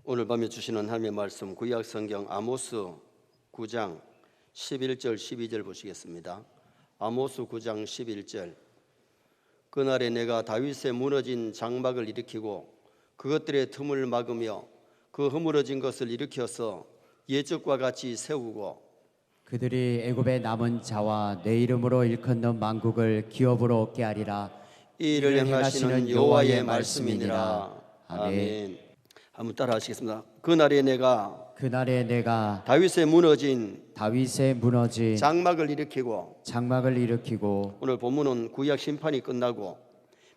오늘 밤에 주시는 하나님의 말씀 구약 성경 아모스 9장 11절 12절 보시겠습니다. 아모스 9장 11절. 그날에 내가 다윗의 무너진 장막을 일으키고 그것들의 틈을 막으며 그 허물어진 것을 일으켜서 예적과 같이 세우고 그들이 애굽의 남은 자와 내 이름으로 일컫는 만국을 기업으로 얻게 하리라. 이 일을 행하시는 여호와의 말씀이니라. 아멘. 한번 따라 하시겠습니다. 그날에 내가 다윗의 무너진 장막을 일으키고 오늘 본문은 구약 심판이 끝나고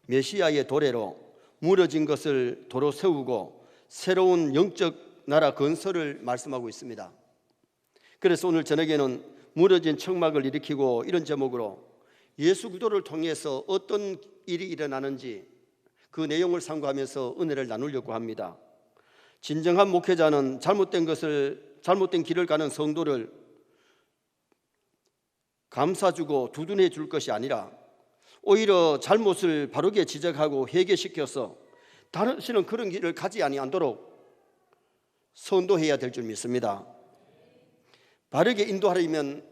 메시아의 도래로 무너진 것을 도로 세우고 새로운 영적 나라 건설을 말씀하고 있습니다. 그래서 오늘 저녁에는 무너진 청막을 일으키고 이런 제목으로 예수 그리스도를 통해서 어떤 일이 일어나는지 그 내용을 상고하면서 은혜를 나누려고 합니다. 진정한 목회자는 잘못된 길을 가는 성도를 감싸주고 두둔해 줄 것이 아니라 오히려 잘못을 바르게 지적하고 회개시켜서 다시는 그런 길을 가지 아니하도록 선도해야 될 줄 믿습니다. 바르게 인도하려면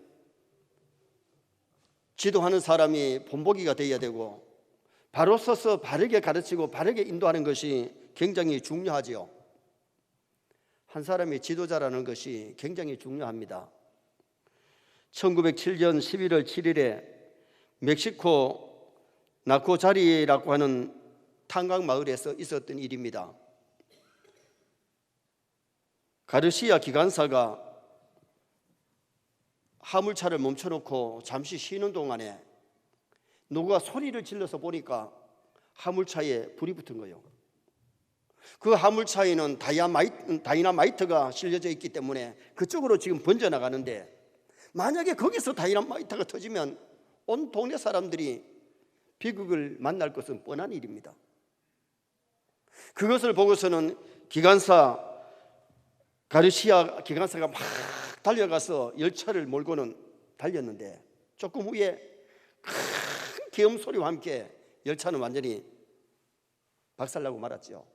지도하는 사람이 본보기가 되어야 되고 바로 서서 바르게 가르치고 바르게 인도하는 것이 굉장히 중요하지요. 한 사람이 지도자라는 것이 굉장히 중요합니다. 1907년 11월 7일에 멕시코 나코자리라고 하는 탄광 마을에서 있었던 일입니다. 가르시아 기관사가 화물차를 멈춰놓고 잠시 쉬는 동안에 누가 소리를 질러서 보니까 화물차에 불이 붙은 거예요. 그 화물차에는 다이나마이트가 실려져 있기 때문에 그쪽으로 지금 번져나가는데 만약에 거기서 다이나마이트가 터지면 온 동네 사람들이 비극을 만날 것은 뻔한 일입니다. 그것을 보고서는 가르시아 기관사가 막 달려가서 열차를 몰고는 달렸는데 조금 후에 큰 계엄 소리와 함께 열차는 완전히 박살나고 말았죠.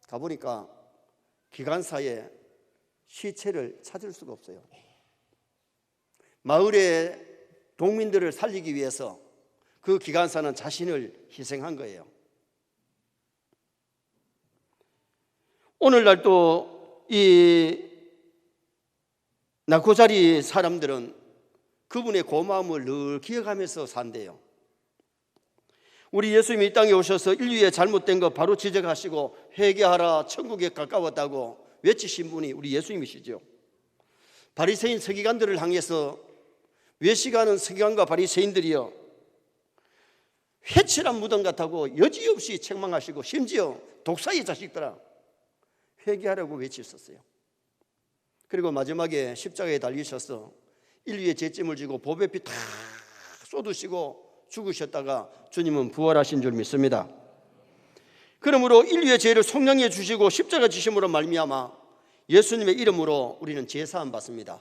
가보니까 기관사의 시체를 찾을 수가 없어요. 마을의 동민들을 살리기 위해서 그 기관사는 자신을 희생한 거예요. 오늘날 또 이 나코자리 사람들은 그분의 고마움을 늘 기억하면서 산대요. 우리 예수님이 이 땅에 오셔서 인류의 잘못된 것 바로 지적하시고 회개하라 천국에 가까웠다고 외치신 분이 우리 예수님이시죠. 바리새인 서기관들을 향해서 외식하는 서기관과 바리새인들이여 회칠한 무덤 같다고 여지없이 책망하시고 심지어 독사의 자식들아 회개하라고 외치셨어요. 그리고 마지막에 십자가에 달리셔서 인류의 죄짐을 지고 보배 피 다 쏟으시고 죽으셨다가 주님은 부활하신 줄 믿습니다. 그러므로 인류의 죄를 속량해 주시고 십자가 지심으로 말미암아 예수님의 이름으로 우리는 제사함 받습니다.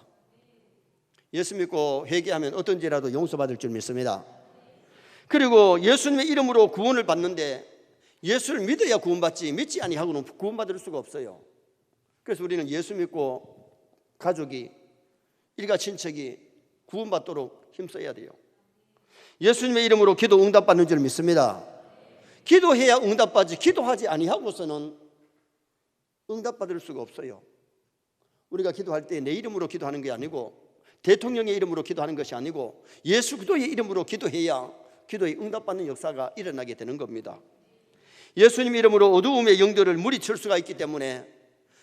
예수 믿고 회개하면 어떤 죄라도 용서받을 줄 믿습니다. 그리고 예수님의 이름으로 구원을 받는데 예수를 믿어야 구원받지 믿지 아니하고는 구원받을 수가 없어요. 그래서 우리는 예수 믿고 가족이 일가 친척이 구원받도록 힘써야 돼요. 예수님의 이름으로 기도 응답받는 줄 믿습니다. 기도해야 응답받지 기도하지 아니하고서는 응답받을 수가 없어요. 우리가 기도할 때 내 이름으로 기도하는 게 아니고 대통령의 이름으로 기도하는 것이 아니고 예수 그리스도의 이름으로 기도해야 기도에 응답받는 역사가 일어나게 되는 겁니다. 예수님 이름으로 어두움의 영들을 물리칠 수가 있기 때문에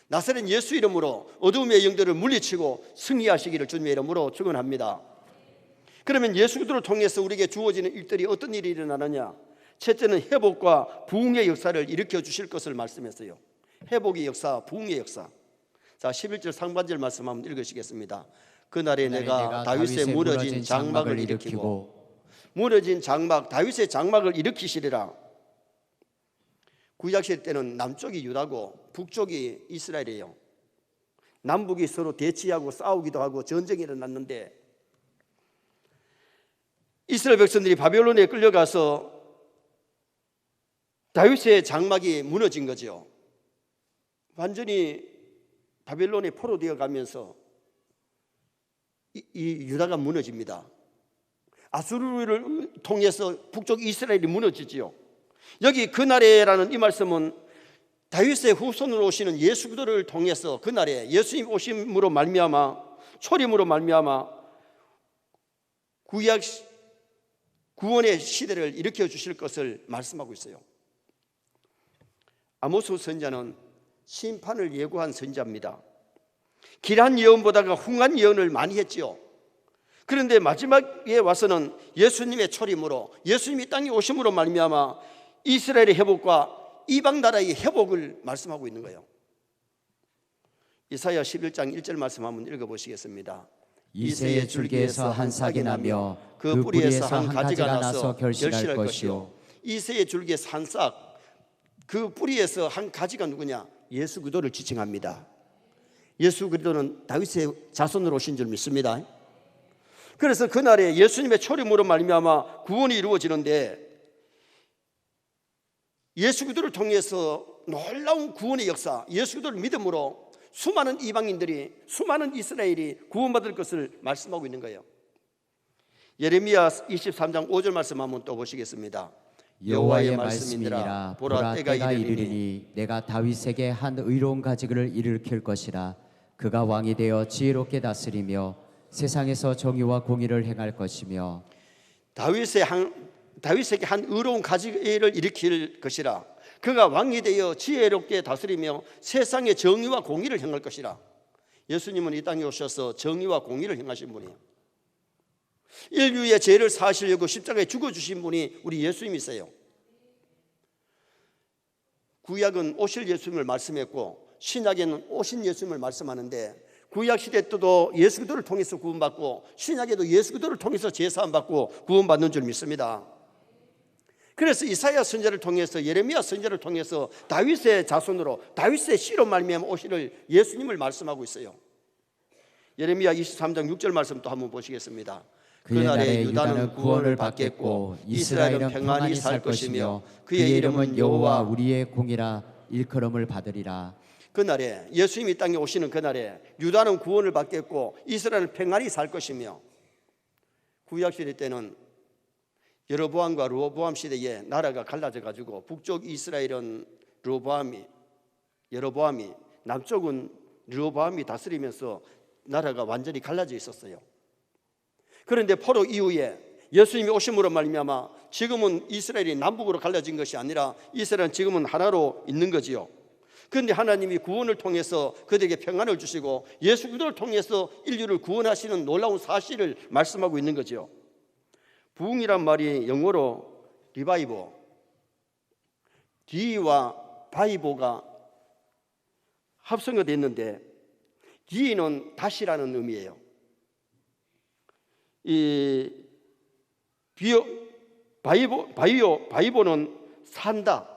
나사렛 예수 이름으로 어두움의 영들을 물리치고 승리하시기를 주님의 이름으로 축원합니다. 그러면 예수 그리스도를 통해서 우리에게 주어지는 일들이 어떤 일이 일어나느냐? 첫째는 회복과 부흥의 역사를 일으켜 주실 것을 말씀했어요. 회복의 역사, 부흥의 역사. 자, 11절 상반절 말씀 한번 읽으시겠습니다. 그날에 내가 다윗의 무너진 장막을 일으키고 무너진 장막, 다윗의 장막을 일으키시리라. 구약시대 때는 남쪽이 유다고 북쪽이 이스라엘이에요. 남북이 서로 대치하고 싸우기도 하고 전쟁이 일어났는데 이스라엘 백성들이 바벨론에 끌려가서 다윗의 장막이 무너진 거죠. 완전히 바벨론에 포로되어 가면서 이 유다가 무너집니다. 아수르를 통해서 북쪽 이스라엘이 무너지지요. 여기 그날에라는 이 말씀은 다윗의 후손으로 오시는 예수 그리스도를 통해서 그날에 예수님 오심으로 말미암아 초림으로 말미암아 구약 구원의 시대를 일으켜 주실 것을 말씀하고 있어요. 아모스 선지자는 심판을 예고한 선지자입니다. 길한 예언보다가 흉한 예언을 많이 했지요. 그런데 마지막에 와서는 예수님의 초림으로 예수님이 땅에 오심으로 말미암아 이스라엘의 회복과 이방 나라의 회복을 말씀하고 있는 거예요. 이사야 11장 1절 말씀 한번 읽어보시겠습니다. 이새의 줄기에서 한 싹이 나며 그 뿌리에서 한 가지가 나서 결실할 것이요. 이새의 줄기에서 한 싹, 그 뿌리에서 한 가지가 누구냐? 예수 그리스도를 지칭합니다. 예수 그리스도는 다윗의 자손으로 오신 줄 믿습니다. 그래서 그날에 예수님의 초림으로 말미암아 구원이 이루어지는데 예수 그리스도를 통해서 놀라운 구원의 역사, 예수 그리스도를 믿음으로 수많은 이방인들이, 수많은 이스라엘이 구원받을 것을 말씀하고 있는 거예요. 예레미야 23장 5절 말씀 한번 또 보시겠습니다. 여호와의 말씀이니라. 보라 때가 이르리니 내가 다윗에게 한 의로운 가지를 일으킬 것이라. 그가 왕이 되어 지혜롭게 다스리며 세상에서 정의와 공의를 행할 것이며 다윗에게 한 의로운 가지를 일으킬 것이라. 그가 왕이 되어 지혜롭게 다스리며 세상의 정의와 공의를 행할 것이라. 예수님은 이 땅에 오셔서 정의와 공의를 행하신 분이에요. 인류의 죄를 사하시려고 십자가에 죽어주신 분이 우리 예수님이세요. 구약은 오실 예수님을 말씀했고 신약에는 오신 예수님을 말씀하는데 구약 시대 때도 예수 그리스도를 통해서 구원받고 신약에도 예수 그리스도를 통해서 제사함 받고 구원받는 줄 믿습니다. 그래서 이사야 선지자를 통해서 예레미야 선지자를 통해서 다윗의 자손으로 다윗의 씨로 말미암아 오실 예수님을 말씀하고 있어요. 예레미야 23장 6절 말씀 또 한번 보시겠습니다. 그날에 유다는 구원을 받겠고 이스라엘은 평안히 살 것이며 그의 이름은 여호와 우리의 공이라 일컬음을 받으리라. 그날에 예수님이 땅에 오시는 그날에 유다는 구원을 받겠고 이스라엘은 평안히 살 것이며 구약시대 때는 여로보암과 르호보암 시대에 나라가 갈라져 가지고 북쪽 이스라엘은 여로보암이 남쪽은 르호보암이 다스리면서 나라가 완전히 갈라져 있었어요. 그런데 포로 이후에 예수님이 오심으로 말미암아 지금은 이스라엘이 남북으로 갈라진 것이 아니라 이스라엘은 지금은 하나로 있는 거지요. 그런데 하나님이 구원을 통해서 그들에게 평안을 주시고 예수 그리스도를 통해서 인류를 구원하시는 놀라운 사실을 말씀하고 있는 거죠. 부흥이란 말이 영어로 리바이버, D와 바이보가 합성이 됐는데 D는 다시라는 의미예요. 이 바이보는 산다,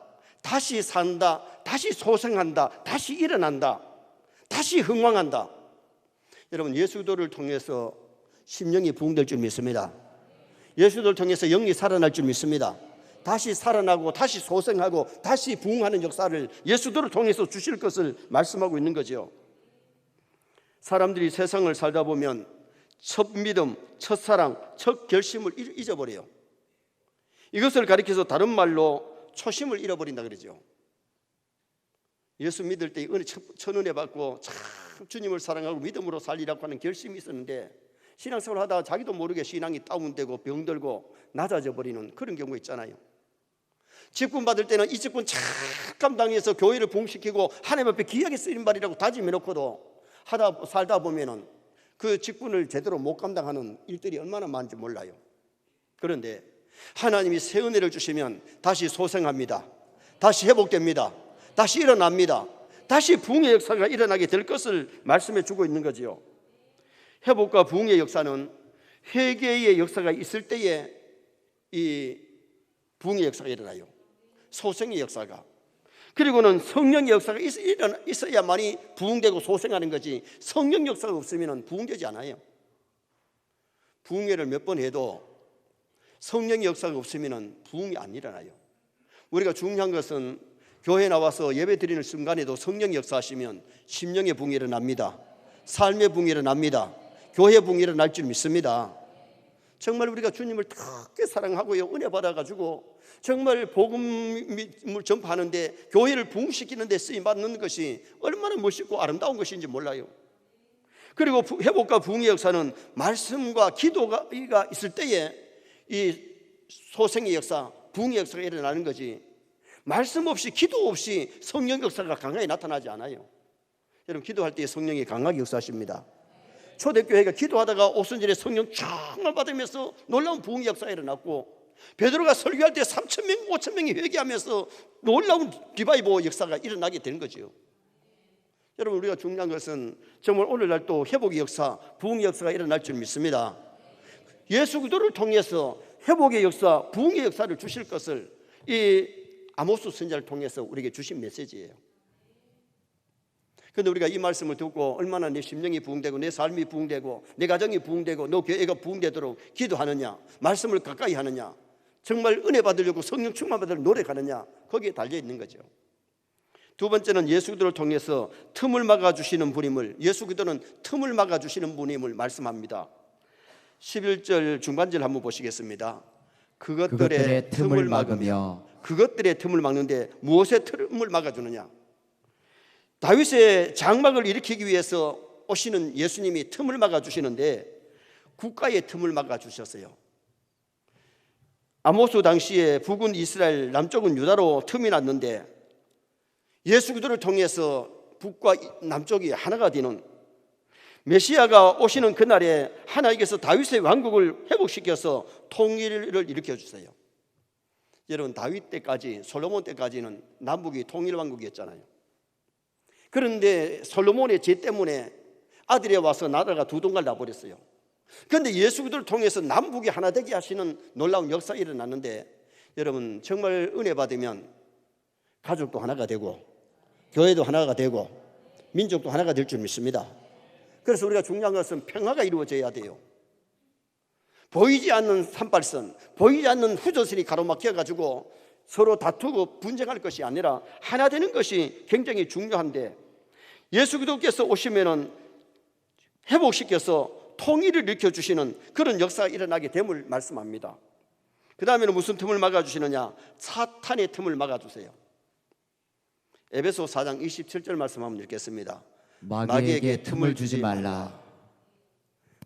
다시 산다, 다시 소생한다, 다시 일어난다, 다시 흥왕한다. 여러분 예수 그리스도를 통해서 심령이 부흥될 줄 믿습니다. 예수 그리스도를 통해서 영이 살아날 줄 믿습니다. 다시 살아나고 다시 소생하고 다시 부흥하는 역사를 예수 그리스도를 통해서 주실 것을 말씀하고 있는 거죠. 사람들이 세상을 살다 보면 첫 믿음, 첫 사랑, 첫 결심을 잊어버려요. 이것을 가리켜서 다른 말로 초심을 잃어버린다 그러죠. 예수 믿을 때 천은혜 받고 참 주님을 사랑하고 믿음으로 살리라고 하는 결심이 있었는데 신앙생활 하다가 자기도 모르게 신앙이 다운되고 병들고 낮아져 버리는 그런 경우가 있잖아요. 직분 받을 때는 이 직분 참 감당해서 교회를 부흥시키고 하나님 앞에 귀하게 쓰임 받으라고 다짐해놓고도 살다 보면은 그 직분을 제대로 못 감당하는 일들이 얼마나 많은지 몰라요. 그런데 하나님이 새 은혜를 주시면 다시 소생합니다. 다시 회복됩니다. 다시 일어납니다. 다시 부흥의 역사가 일어나게 될 것을 말씀해 주고 있는 거지요. 회복과 부흥의 역사는 회개의 역사가 있을 때에 이 부흥의 역사가 일어나요. 소생의 역사가. 그리고는 성령의 역사가 있어야만이 부흥되고 소생하는 거지 성령 역사가 없으면 부흥되지 않아요. 부흥회를 몇 번 해도 성령의 역사가 없으면 부흥이 안 일어나요. 우리가 중요한 것은 교회 나와서 예배 드리는 순간에도 성령 역사하시면 심령의 붕이 일어납니다. 삶의 붕이 일어납니다. 교회 붕이 일어날 줄 믿습니다. 정말 우리가 주님을 크게 사랑하고요, 은혜 받아가지고 정말 복음을 전파하는데 교회를 부흥시키는 데 쓰임받는 것이 얼마나 멋있고 아름다운 것인지 몰라요. 그리고 회복과 부흥의 역사는 말씀과 기도가 있을 때에 이 소생의 역사, 부흥의 역사가 일어나는 거지, 말씀 없이 기도 없이 성령 역사가 강하게 나타나지 않아요. 여러분, 기도할 때 성령이 강하게 역사하십니다. 초대교회가 기도하다가 오순절에 성령 충만 받으면서 놀라운 부흥의 역사가 일어났고, 베드로가 설교할 때 3,000명, 5,000명이 회개하면서 놀라운 리바이벌 역사가 일어나게 되는 거죠. 여러분, 우리가 중요한 것은 정말 오늘날 또 회복의 역사, 부흥의 역사가 일어날 줄 믿습니다. 예수 그리스도를 통해서 회복의 역사, 부흥의 역사를 주실 것을 이 아모스 선지자를 통해서 우리에게 주신 메시지예요. 그런데 우리가 이 말씀을 듣고 얼마나 내 심령이 부흥되고 내 삶이 부흥되고 내 가정이 부흥되고 너 교회가 부흥되도록 기도하느냐, 말씀을 가까이 하느냐, 정말 은혜 받으려고 성령 충만 받으려고 노력하느냐, 거기에 달려 있는 거죠. 두 번째는 예수 그리스도를 통해서 틈을 막아주시는 분임을, 예수 그리스도는 틈을 막아주시는 분임을 말씀합니다. 11절 중반절 한번 보시겠습니다. 그것들의 틈을 막으며, 그것들의 틈을 막는데 무엇의 틈을 막아주느냐? 다윗의 장막을 일으키기 위해서 오시는 예수님이 틈을 막아주시는데 국가의 틈을 막아주셨어요. 아모스 당시에 북은 이스라엘, 남쪽은 유다로 틈이 났는데 예수 그리스도를 통해서 북과 남쪽이 하나가 되는 메시아가 오시는 그날에 하나님께서 다윗의 왕국을 회복시켜서 통일을 일으켜 주세요. 여러분, 다윗 때까지, 솔로몬 때까지는 남북이 통일 왕국이었잖아요. 그런데 솔로몬의 죄 때문에 아들이 와서 나라가 두 동갈 나버렸어요. 그런데 예수 그리스도를 통해서 남북이 하나 되게 하시는 놀라운 역사가 일어났는데, 여러분, 정말 은혜 받으면 가족도 하나가 되고 교회도 하나가 되고 민족도 하나가 될 줄 믿습니다. 그래서 우리가 중요한 것은 평화가 이루어져야 돼요. 보이지 않는 산발선, 보이지 않는 후조선이 가로막혀가지고 서로 다투고 분쟁할 것이 아니라 하나 되는 것이 굉장히 중요한데, 예수 그리스도께서 오시면은 회복시켜서 통일을 일으켜주시는 그런 역사가 일어나게 됨을 말씀합니다. 그 다음에는 무슨 틈을 막아주시느냐? 사탄의 틈을 막아주세요. 에베소 4장 27절 말씀 한번 읽겠습니다. 마귀에게 틈을 주지 말라.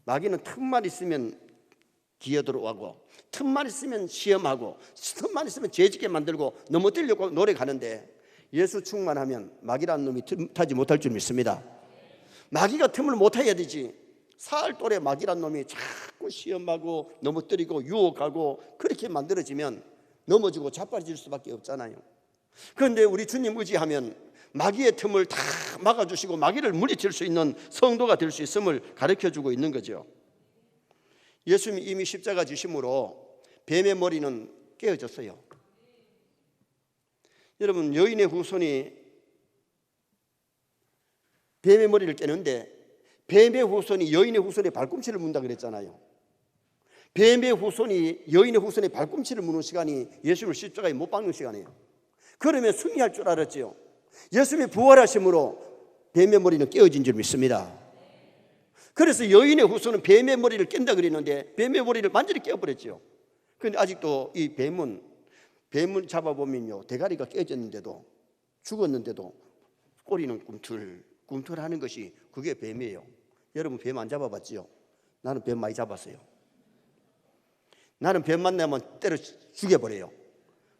마귀는 틈만 있으면 기어들어오고, 틈만 있으면 시험하고, 틈만 있으면 죄짓게 만들고 넘어뜨리려고 노력하는데, 예수 충만하면 마귀라는 놈이 틈타지 못할 줄 믿습니다. 마귀가 틈을 못 해야 되지. 사흘 또래 마귀라는 놈이 자꾸 시험하고 넘어뜨리고 유혹하고 그렇게 만들어지면 넘어지고 자빠질 수밖에 없잖아요. 그런데 우리 주님 의지하면 마귀의 틈을 다 막아주시고 마귀를 물리칠 수 있는 성도가 될 수 있음을 가르쳐주고 있는 거죠. 예수님이 이미 십자가 지심으로 뱀의 머리는 깨어졌어요. 여러분, 여인의 후손이 뱀의 머리를 깨는데 뱀의 후손이 여인의 후손의 발꿈치를 문다 그랬잖아요. 뱀의 후손이 여인의 후손의 발꿈치를 무는 시간이 예수님을 십자가에 못 박는 시간이에요. 그러면 승리할 줄 알았지요. 예수님이 부활하심으로 뱀의 머리는 깨어진 줄 믿습니다. 그래서 여인의 후손은 뱀의 머리를 깬다 그랬는데 뱀의 머리를 완전히 깨어버렸죠. 그런데 아직도 이 뱀을 잡아보면요, 대가리가 깨졌는데도, 죽었는데도 꼬리는 꿈틀꿈틀하는 것이 그게 뱀이에요. 여러분, 뱀 안 잡아봤지요? 나는 뱀 많이 잡았어요. 나는 뱀 만나면 때려 죽여버려요.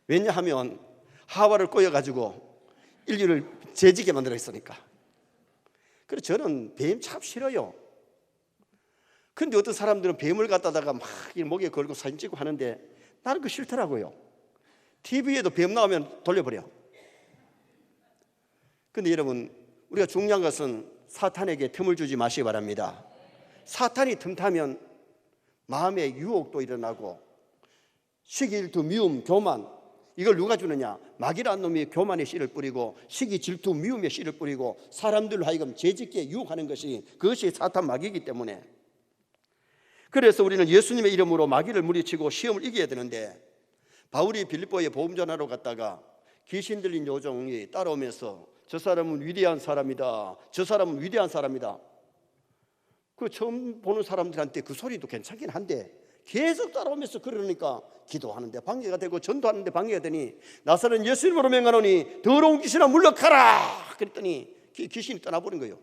왜냐하면 하와를 꼬여가지고 인류를 죄지게 만들었으니까. 그래서 저는 뱀 참 싫어요. 근데 어떤 사람들은 뱀을 갖다가 막 목에 걸고 사진 찍고 하는데 나는 그거 싫더라고요. TV에도 뱀 나오면 돌려버려. 근데 여러분, 우리가 중요한 것은 사탄에게 틈을 주지 마시기 바랍니다. 사탄이 틈타면 마음의 유혹도 일어나고 시기, 질투, 미움, 교만, 이걸 누가 주느냐? 마귀라는 놈이 교만의 씨를 뿌리고 시기, 질투, 미움의 씨를 뿌리고 사람들로 하여금 죄짓게 유혹하는 것이, 그것이 사탄 마귀이기 때문에, 그래서 우리는 예수님의 이름으로 마귀를 물리치고 시험을 이겨야 되는데, 바울이 빌립보에 복음 전하러 갔다가 귀신 들린 요정이 따라오면서 저 사람은 위대한 사람이다, 저 사람은 위대한 사람이다. 그 처음 보는 사람들한테 그 소리도 괜찮긴 한데 계속 따라오면서 그러니까 기도하는데 방해가 되고 전도하는데 방해가 되니 나사렛 예수님으로 명하노니 더러운 귀신아 물러가라 그랬더니 귀신이 떠나버린 거예요.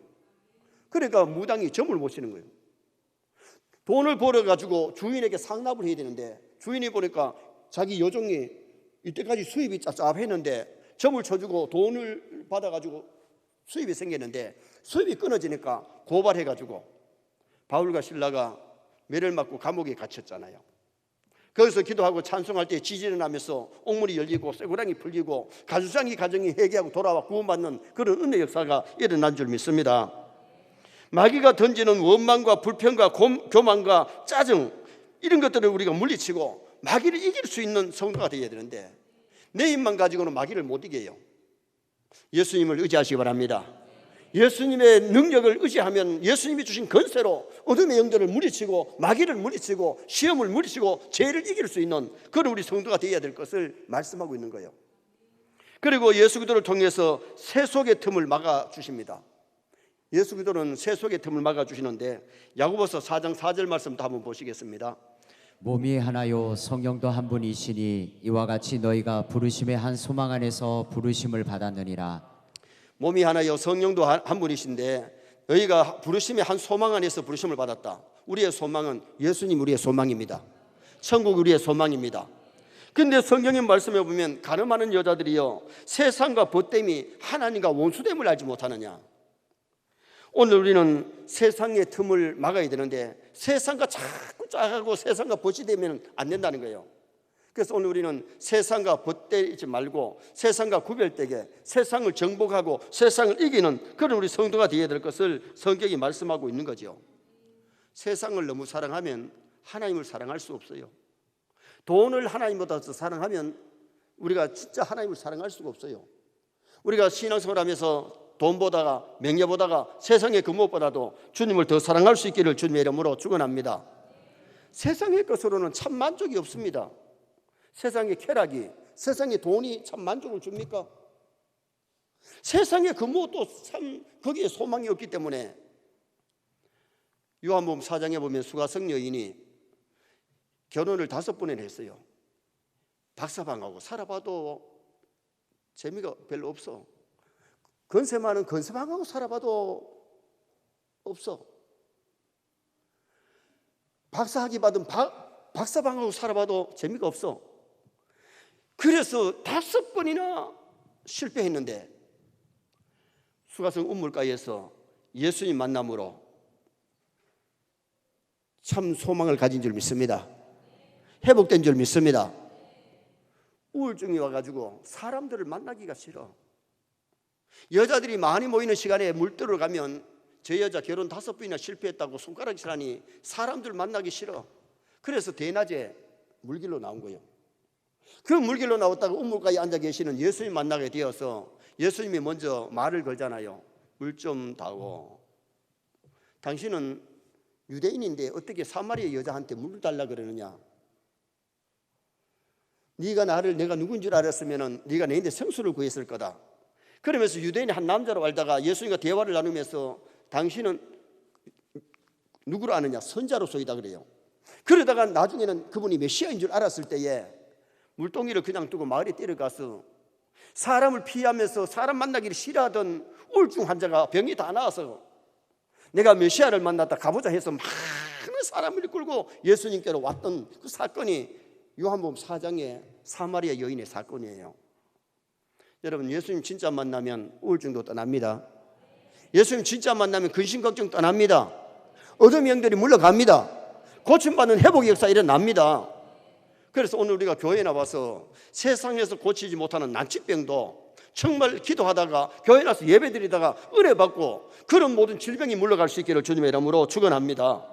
그러니까 무당이 점을 못 치는 거예요. 돈을 벌어가지고 주인에게 상납을 해야 되는데 주인이 보니까 자기 요정이 이때까지 수입이 짭짭했는데 점을 쳐주고 돈을 받아가지고 수입이 생겼는데 수입이 끊어지니까 고발해가지고 바울과 실라가 매를 맞고 감옥에 갇혔잖아요. 거기서 기도하고 찬송할 때 지진이 나면서 옥문이 열리고 쇠고랑이 풀리고 가주장이 가정이 회개하고 돌아와 구원받는 그런 은혜 역사가 일어난 줄 믿습니다. 마귀가 던지는 원망과 불평과 교만과 짜증 이런 것들을 우리가 물리치고 마귀를 이길 수 있는 성도가 되어야 되는데 내 힘만 가지고는 마귀를 못 이겨요. 예수님을 의지하시기 바랍니다. 예수님의 능력을 의지하면 예수님이 주신 권세로 어둠의 영들을 물리치고 마귀를 물리치고 시험을 물리치고 죄를 이길 수 있는 그런 우리 성도가 되어야 될 것을 말씀하고 있는 거예요. 그리고 예수 그리스도를 통해서 세속의 틈을 막아주십니다. 예수 그리스도는 세속의 틈을 막아주시는데 야고보서 4장 4절 말씀도 한번 보시겠습니다. 몸이 하나요 성령도 한 분이시니 이와 같이 너희가 부르심의 한 소망 안에서 부르심을 받았느니라. 몸이 하나요 성령도 한 분이신데 너희가 부르심의 한 소망 안에서 부르심을 받았다. 우리의 소망은 예수님 우리의 소망입니다. 천국 우리의 소망입니다. 근데 성경의 말씀에 보면 가늠하는 여자들이요 세상과 벗됨이 하나님과 원수됨을 알지 못하느냐. 오늘 우리는 세상의 틈을 막아야 되는데 세상과 자꾸 짜가고 세상과 벗이 되면 안 된다는 거예요. 그래서 오늘 우리는 세상과 벗되지 말고 세상과 구별되게 세상을 정복하고 세상을 이기는 그런 우리 성도가 되어야 될 것을 성경이 말씀하고 있는 거죠. 세상을 너무 사랑하면 하나님을 사랑할 수 없어요. 돈을 하나님보다 더 사랑하면 우리가 진짜 하나님을 사랑할 수가 없어요. 우리가 신앙생활 하면서 돈보다가 명예보다가 세상의 그 무엇보다도 주님을 더 사랑할 수 있기를 주님의 이름으로 축원합니다. 세상의 것으로는 참 만족이 없습니다. 세상의 쾌락이, 세상의 돈이 참 만족을 줍니까? 세상의 그 무엇도 참 거기에 소망이 없기 때문에 요한복음 4장에 보면 수가성 여인이 결혼을 5번이나 했어요. 박사방하고 살아봐도 재미가 별로 없어. 건세 많은 건세방하고 살아봐도 없어. 박사학위 받은 박사방하고 살아봐도 재미가 없어. 그래서 5번이나 실패했는데 수가성 운물가에서 예수님 만남으로 참 소망을 가진 줄 믿습니다. 회복된 줄 믿습니다. 우울증이 와가지고 사람들을 만나기가 싫어. 여자들이 많이 모이는 시간에 물들어 가면 저 여자 결혼 5번이나 실패했다고 손가락질하니 사람들 만나기 싫어. 그래서 대낮에 물길로 나온 거예요. 그 물길로 나왔다가 우물가에 앉아 계시는 예수님 만나게 되어서 예수님이 먼저 말을 걸잖아요. 물 좀 다오. 당신은 유대인인데 어떻게 사마리아 여자한테 물을 달라 그러느냐. 네가 내가 누군 줄 알았으면 네가 내한테 성수를 구했을 거다. 그러면서 유대인이 한 남자로 알다가 예수님과 대화를 나누면서 당신은 누구를 아느냐? 선자로서이다 그래요. 그러다가 나중에는 그분이 메시아인 줄 알았을 때에 물동이를 그냥 두고 마을에 데려가서 사람을 피하면서 사람 만나기를 싫어하던 우울증 환자가 병이 다 나와서 내가 메시아를 만났다 가보자 해서 많은 사람을 끌고 예수님께로 왔던 그 사건이 요한복음 4장의 사마리아 여인의 사건이에요. 여러분, 예수님 진짜 만나면 우울증도 떠납니다. 예수님 진짜 만나면 근심 걱정 떠납니다. 어둠 영들이 물러갑니다. 고침받는 회복 역사 일어납니다. 그래서 오늘 우리가 교회에 나와서 세상에서 고치지 못하는 난치병도 정말 기도하다가 교회 나서 예배드리다가 은혜 받고 그런 모든 질병이 물러갈 수 있기를 주님의 이름으로 축원합니다.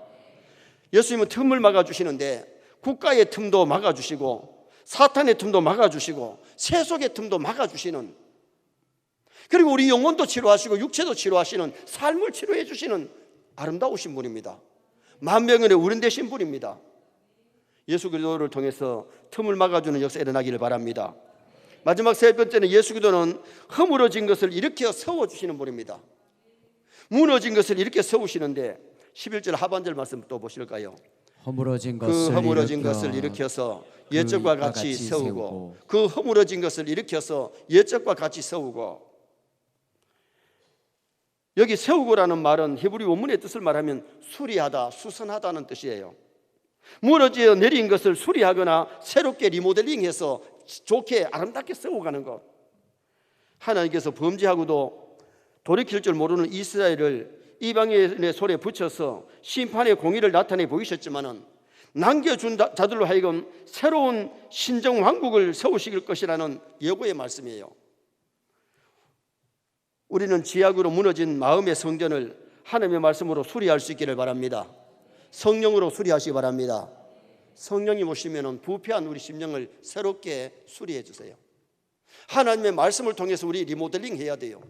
예수님은 틈을 막아주시는데 국가의 틈도 막아주시고 사탄의 틈도 막아주시고 세속의 틈도 막아주시는, 그리고 우리 영혼도 치료하시고 육체도 치료하시는, 삶을 치료해 주시는 아름다우신 분입니다. 만병의 어른 되신 분입니다. 예수 그리스도를 통해서 틈을 막아주는 역사 일어나기를 바랍니다. 마지막 세 번째는 예수 그리스도는 허물어진 것을 일으켜 세워주시는 분입니다. 무너진 것을 일으켜 세우시는데 11절 하반절 말씀 또 보실까요? 허물어진 그 허물어진 것을 일으켜서 옛적과 같이 세우고, 그 허물어진 것을 일으켜서 옛적과 같이 세우고. 여기 세우고라는 말은 히브리 원문의 뜻을 말하면 수리하다, 수선하다는 뜻이에요. 무너져 내린 것을 수리하거나 새롭게 리모델링해서 좋게 아름답게 세워가는 것. 하나님께서 범죄하고도 돌이킬 줄 모르는 이스라엘을 이방인의 손에 붙여서 심판의 공의를 나타내 보이셨지만은 남겨준 자들로 하여금 새로운 신정 왕국을 세우실 것이라는 예고의 말씀이에요. 우리는 지약으로 무너진 마음의 성전을 하나님의 말씀으로 수리할 수 있기를 바랍니다. 성령으로 수리하시기 바랍니다. 성령님 오시면 부패한 우리 심령을 새롭게 수리해 주세요. 하나님의 말씀을 통해서 우리 리모델링 해야 돼요.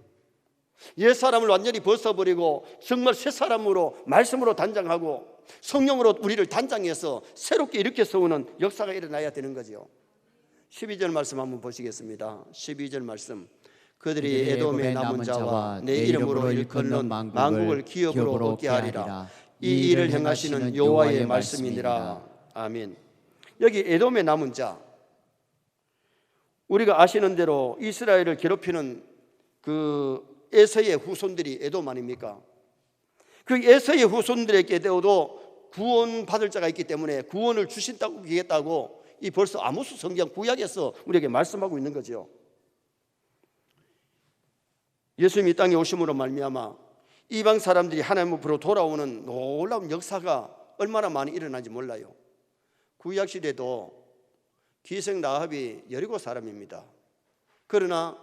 옛사람을 완전히 벗어버리고 정말 새 사람으로 말씀으로 단장하고 성령으로 우리를 단장해서 새롭게 일으켜 세우는 역사가 일어나야 되는 거죠. 12절 말씀 한번 보시겠습니다. 12절 말씀. 그들이 에돔의 남은 자와 내 이름으로 일컫는 만국을 기업으로 얻게 하리라. 이 일을 행하시는 여호와의 말씀이니라. 아멘. 여기 에돔의 남은 자, 우리가 아시는 대로 이스라엘을 괴롭히는 그 에서의 후손들이 에돔 아닙니까? 그 에서의 후손들에게도 구원받을 자가 있기 때문에 구원을 주신다고 이 벌써 아모스 성경 구약에서 우리에게 말씀하고 있는 거죠. 예수님이 땅에 오심으로 말미암아 이방 사람들이 하나님 앞으로 돌아오는 놀라운 역사가 얼마나 많이 일어나는지 몰라요. 구약 시대도 기생 라합이 여리고 사람입니다. 그러나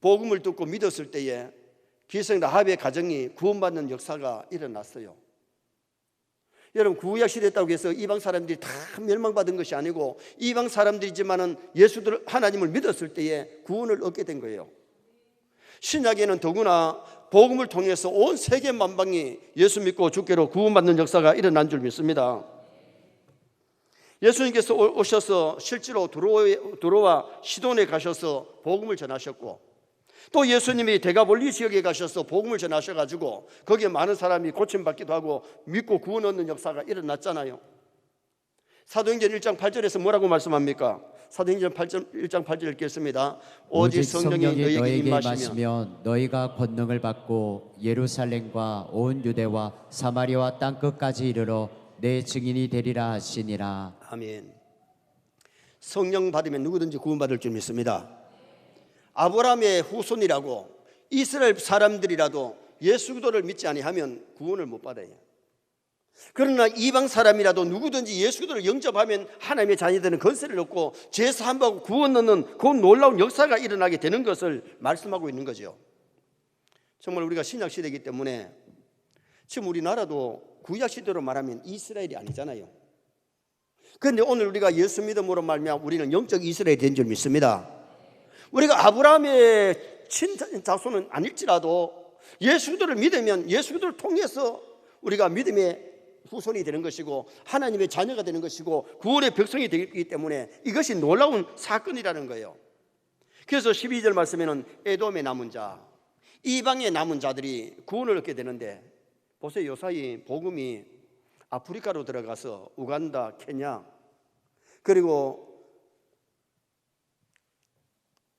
복음을 듣고 믿었을 때에 기생 라합의 가정이 구원받는 역사가 일어났어요. 여러분, 구약 시대였다고 해서 이방 사람들이 다 멸망받은 것이 아니고 이방 사람들이지만은 예수들 하나님을 믿었을 때에 구원을 얻게 된 거예요. 신약에는 더구나 복음을 통해서 온 세계 만방이 예수 믿고 주께로 구원받는 역사가 일어난 줄 믿습니다. 예수님께서 오셔서 실제로 두로와 시돈에 가셔서 복음을 전하셨고, 또 예수님이 데가볼리 지역에 가셔서 복음을 전하셔가지고 거기에 많은 사람이 고침받기도 하고 믿고 구원 얻는 역사가 일어났잖아요. 사도행전 1장 8절에서 뭐라고 말씀합니까? 사도행전 1장 8절 읽겠습니다. 오직 성령이 너희에게 임하시면 너희가 권능을 받고 예루살렘과 온 유대와 사마리아 땅 끝까지 이르러 내 증인이 되리라 하시니라. 아멘. 성령 받으면 누구든지 구원받을 줄 믿습니다. 아브라함의 후손이라고 이스라엘 사람들이라도 예수 그리스도를 믿지 아니하면 구원을 못 받아요. 그러나 이방 사람이라도 누구든지 예수 그리스도를 영접하면 하나님의 자녀들은 건세를 얻고 죄 사함받고 구원 얻는 그 놀라운 역사가 일어나게 되는 것을 말씀하고 있는 거죠. 정말 우리가 신약 시대이기 때문에 지금 우리나라도 구약 시대로 말하면 이스라엘이 아니잖아요. 그런데 오늘 우리가 예수 믿음으로 말미암아 우리는 영적 이스라엘이 된 줄 믿습니다. 우리가 아브라함의 친자손은 아닐지라도 예수 그리스도를 믿으면 예수 그리스도를 통해서 우리가 믿음의 후손이 되는 것이고 하나님의 자녀가 되는 것이고 구원의 백성이 되기 때문에 이것이 놀라운 사건이라는 거예요. 그래서 12절 말씀에는 에돔의 남은 자, 이방의 남은 자들이 구원을 얻게 되는데, 보세요. 요사이 복음이 아프리카로 들어가서 우간다, 케냐, 그리고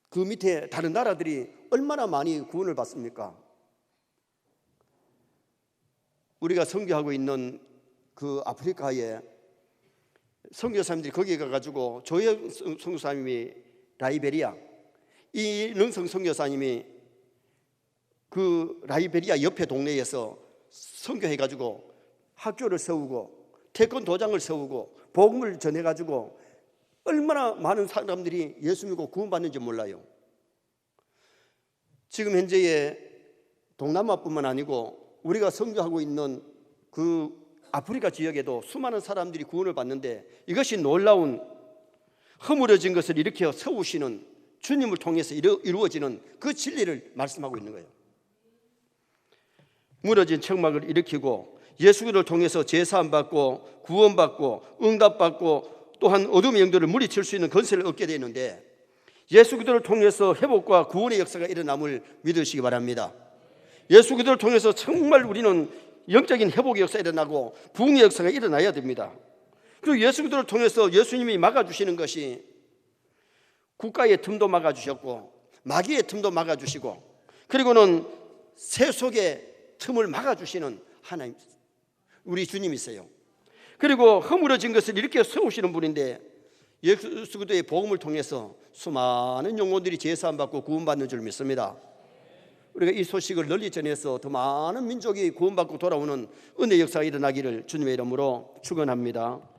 그 밑에 다른 나라들이 얼마나 많이 구원을 받습니까? 우리가 선교하고 있는 그 아프리카에 선교사님들이 거기에 가가지고 조영 선교사님이 라이베리아, 이 능성 선교사님이 그 라이베리아 옆에 동네에서 선교해가지고 학교를 세우고 태권도장을 세우고 복음을 전해가지고 얼마나 많은 사람들이 예수 믿고 구원받는지 몰라요. 지금 현재의 동남아뿐만 아니고 우리가 선교하고 있는 그 아프리카 지역에도 수많은 사람들이 구원을 받는데, 이것이 놀라운 허물어진 것을 일으켜 세우시는 주님을 통해서 이루어지는 그 진리를 말씀하고 있는 거예요. 무너진 책막을 일으키고 예수 그리스도를 통해서 제사함 받고 구원받고 응답받고 또한 어둠의 영들을 물리칠 수 있는 권세를 얻게 되는데, 예수 그리스도를 통해서 회복과 구원의 역사가 일어남을 믿으시기 바랍니다. 예수 그리스도를 통해서 정말 우리는 영적인 회복의 역사가 일어나고 부흥의 역사가 일어나야 됩니다. 그리고 예수 그리스도를 통해서 예수님이 막아주시는 것이 국가의 틈도 막아주셨고 마귀의 틈도 막아주시고 그리고는 세속의 틈을 막아주시는 하나님, 우리 주님이세요. 그리고 허물어진 것을 이렇게 세우시는 분인데 예수 그리스도의 복음을 통해서 수많은 영혼들이 제사함 받고 구원받는 줄 믿습니다. 우리가 이 소식을 널리 전해서 더 많은 민족이 구원받고 돌아오는 은혜 역사가 일어나기를 주님의 이름으로 축원합니다.